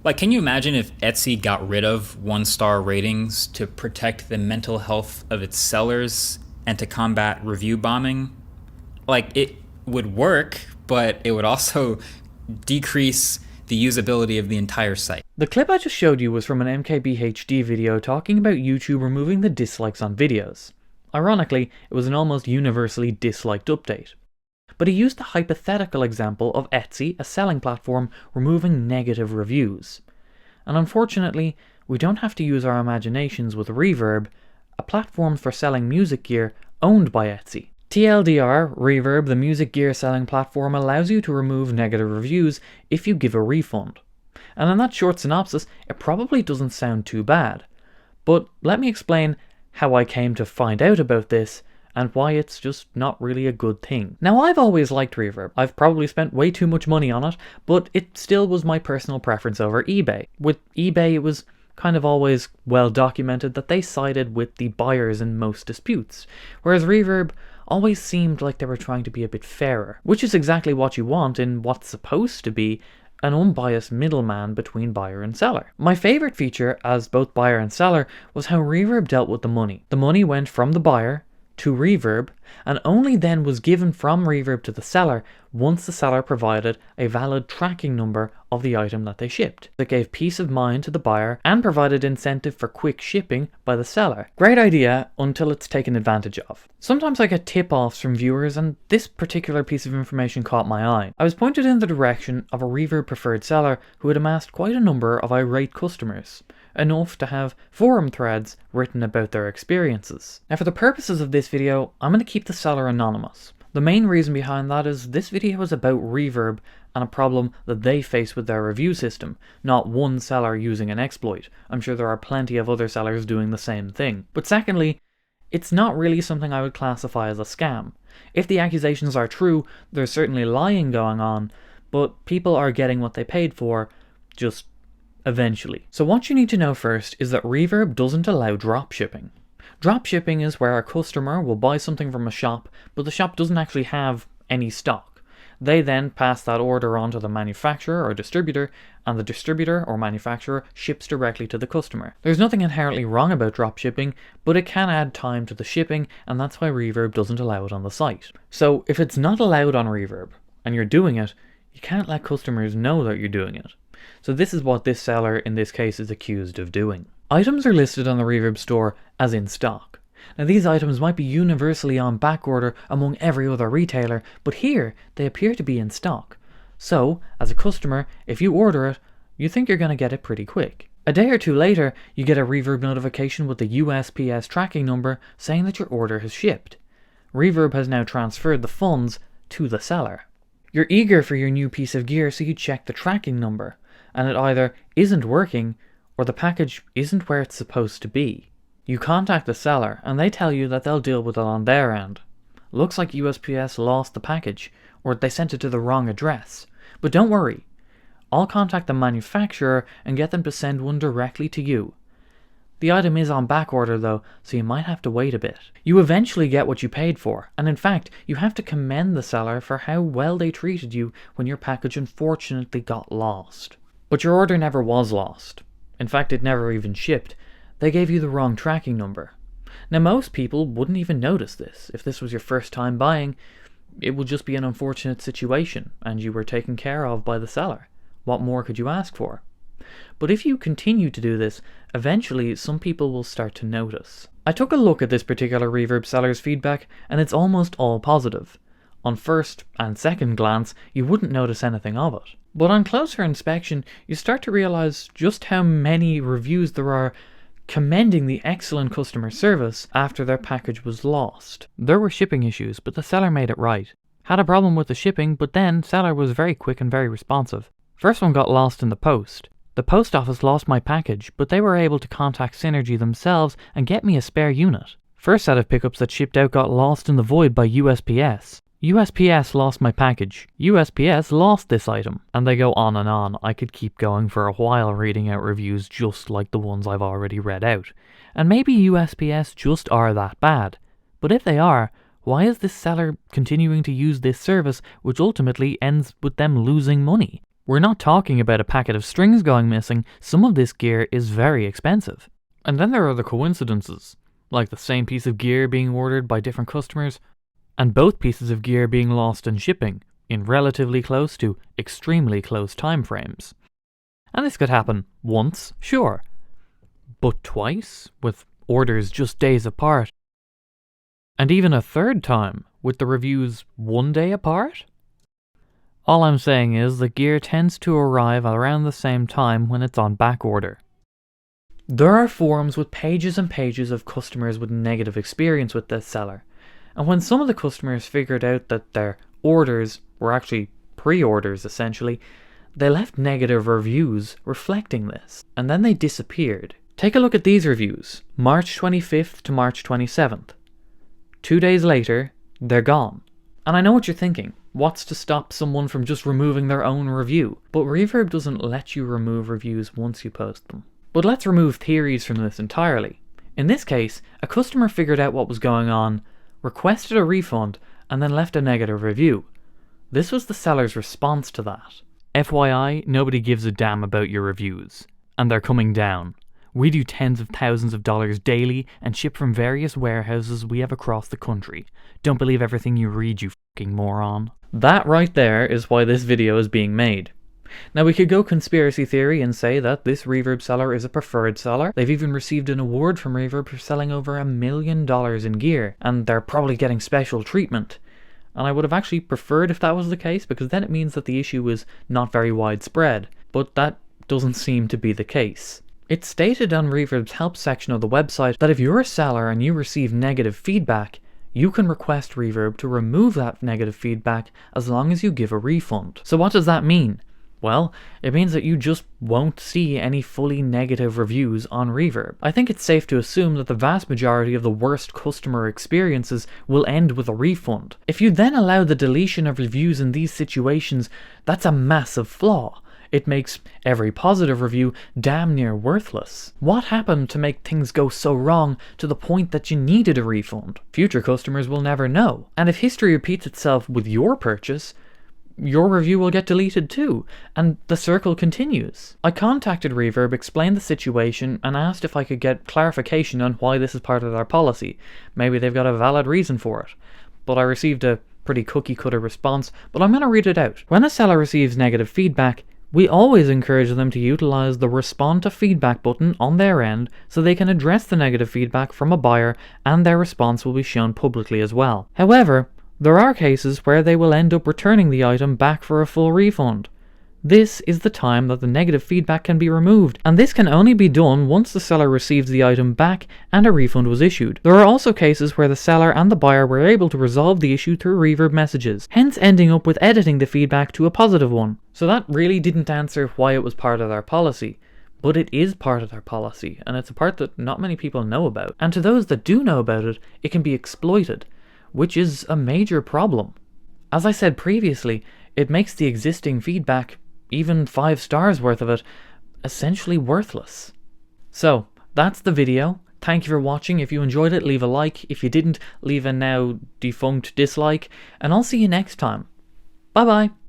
Like, can you imagine if Etsy got rid of 1-star ratings to protect the mental health of its sellers and to combat review bombing? Like, it would work, but it would also decrease the usability of the entire site. The clip I just showed you was from an MKBHD video talking about YouTube removing the dislikes on videos. Ironically, it was an almost universally disliked update. But he used the hypothetical example of Etsy, a selling platform, removing negative reviews. And unfortunately, we don't have to use our imaginations with Reverb, a platform for selling music gear owned by Etsy. TLDR, Reverb, the music gear selling platform, allows you to remove negative reviews if you give a refund. And in that short synopsis, it probably doesn't sound too bad. But let me explain how I came to find out about this and why it's just not really a good thing. Now, I've always liked Reverb. I've probably spent way too much money on it, but it still was my personal preference over eBay. With eBay, it was kind of always well documented that they sided with the buyers in most disputes, whereas Reverb always seemed like they were trying to be a bit fairer, which is exactly what you want in what's supposed to be an unbiased middleman between buyer and seller. My favourite feature as both buyer and seller was how Reverb dealt with the money. The money went from the buyer to Reverb, and only then was given from Reverb to the seller once the seller provided a valid tracking number of the item that they shipped. That gave peace of mind to the buyer and provided incentive for quick shipping by the seller. Great idea until it's taken advantage of. Sometimes I get tip-offs from viewers, and this particular piece of information caught my eye. I was pointed in the direction of a Reverb preferred seller who had amassed quite a number of irate customers, enough to have forum threads written about their experiences. Now, for the purposes of this video, I'm going to keep the seller anonymous. The main reason behind that is this video is about Reverb and a problem that they face with their review system, not one seller using an exploit. I'm sure there are plenty of other sellers doing the same thing. But secondly, it's not really something I would classify as a scam. If the accusations are true, there's certainly lying going on, but people are getting what they paid for, just eventually. So what you need to know first is that Reverb doesn't allow dropshipping. Dropshipping is where a customer will buy something from a shop, but the shop doesn't actually have any stock. They then pass that order on to the manufacturer or distributor, and the distributor or manufacturer ships directly to the customer. There's nothing inherently wrong about dropshipping, but it can add time to the shipping, and that's why Reverb doesn't allow it on the site. So if it's not allowed on Reverb, and you're doing it, you can't let customers know that you're doing it. So this is what this seller in this case is accused of doing. Items are listed on the Reverb store as in stock. Now, these items might be universally on backorder among every other retailer, but here they appear to be in stock. So, as a customer, if you order it, you think you're going to get it pretty quick. A day or two later, you get a Reverb notification with the USPS tracking number saying that your order has shipped. Reverb has now transferred the funds to the seller. You're eager for your new piece of gear, so you check the tracking number, and it either isn't working or the package isn't where it's supposed to be. You contact the seller and they tell you that they'll deal with it on their end. Looks like USPS lost the package, or they sent it to the wrong address. But don't worry, I'll contact the manufacturer and get them to send one directly to you. The item is on backorder though, so you might have to wait a bit. You eventually get what you paid for, and in fact, you have to commend the seller for how well they treated you when your package unfortunately got lost. But your order never was lost. In fact, it never even shipped. They gave you the wrong tracking number. Now, most people wouldn't even notice this. If this was your first time buying, it would just be an unfortunate situation, and you were taken care of by the seller. What more could you ask for? But if you continue to do this, eventually some people will start to notice. I took a look at this particular Reverb seller's feedback, and it's almost all positive. On first and second glance, you wouldn't notice anything of it. But on closer inspection, you start to realize just how many reviews there are commending the excellent customer service after their package was lost. There were shipping issues, but the seller made it right. Had a problem with the shipping, but then seller was very quick and very responsive. First one got lost in the post. The post office lost my package, but they were able to contact Synergy themselves and get me a spare unit. First set of pickups that shipped out got lost in the void by USPS. USPS lost my package. USPS lost this item. And they go on and on. I could keep going for a while reading out reviews just like the ones I've already read out. And maybe USPS just are that bad. But if they are, why is this seller continuing to use this service which ultimately ends with them losing money? We're not talking about a packet of strings going missing, some of this gear is very expensive. And then there are the coincidences, like the same piece of gear being ordered by different customers, and both pieces of gear being lost in shipping, in relatively close to extremely close time frames. And this could happen once, sure, but twice, with orders just days apart. And even a third time, with the reviews 1 day apart? All I'm saying is that gear tends to arrive around the same time when it's on back order. There are forums with pages and pages of customers with negative experience with this seller, and when some of the customers figured out that their orders were actually pre-orders essentially, they left negative reviews reflecting this, and then they disappeared. Take a look at these reviews, March 25th to March 27th. 2 days later, they're gone. And I know what you're thinking, what's to stop someone from just removing their own review? But Reverb doesn't let you remove reviews once you post them. But let's remove theories from this entirely. In this case, a customer figured out what was going on, requested a refund, and then left a negative review. This was the seller's response to that. FYI, nobody gives a damn about your reviews. And they're coming down. We do tens of thousands of dollars daily and ship from various warehouses we have across the country. Don't believe everything you read, you fucking moron. That right there is why this video is being made. Now we could go conspiracy theory and say that this Reverb seller is a preferred seller. They've even received an award from Reverb for selling over $1 million in gear, and they're probably getting special treatment. And I would have actually preferred if that was the case, because then it means that the issue is not very widespread. But that doesn't seem to be the case. It's stated on Reverb's help section of the website that if you're a seller and you receive negative feedback, you can request Reverb to remove that negative feedback as long as you give a refund. So what does that mean? Well, it means that you just won't see any fully negative reviews on Reverb. I think it's safe to assume that the vast majority of the worst customer experiences will end with a refund. If you then allow the deletion of reviews in these situations, that's a massive flaw. It makes every positive review damn near worthless. What happened to make things go so wrong to the point that you needed a refund? Future customers will never know. And if history repeats itself with your purchase, your review will get deleted too, and the circle continues. I contacted Reverb, explained the situation, and asked if I could get clarification on why this is part of their policy. Maybe they've got a valid reason for it. But I received a pretty cookie-cutter response, but I'm going to read it out. When a seller receives negative feedback, we always encourage them to utilize the respond to feedback button on their end so they can address the negative feedback from a buyer and their response will be shown publicly as well. However, there are cases where they will end up returning the item back for a full refund. This is the time that the negative feedback can be removed, and this can only be done once the seller receives the item back and a refund was issued. There are also cases where the seller and the buyer were able to resolve the issue through Reverb messages, hence ending up with editing the feedback to a positive one. So that really didn't answer why it was part of their policy. But it is part of their policy, and it's a part that not many people know about. And to those that do know about it, it can be exploited, which is a major problem. As I said previously, it makes the existing feedback, even 5 stars worth of it, essentially worthless. So, that's the video. Thank you for watching. If you enjoyed it, leave a like. If you didn't, leave a now defunct dislike. And I'll see you next time. Bye bye.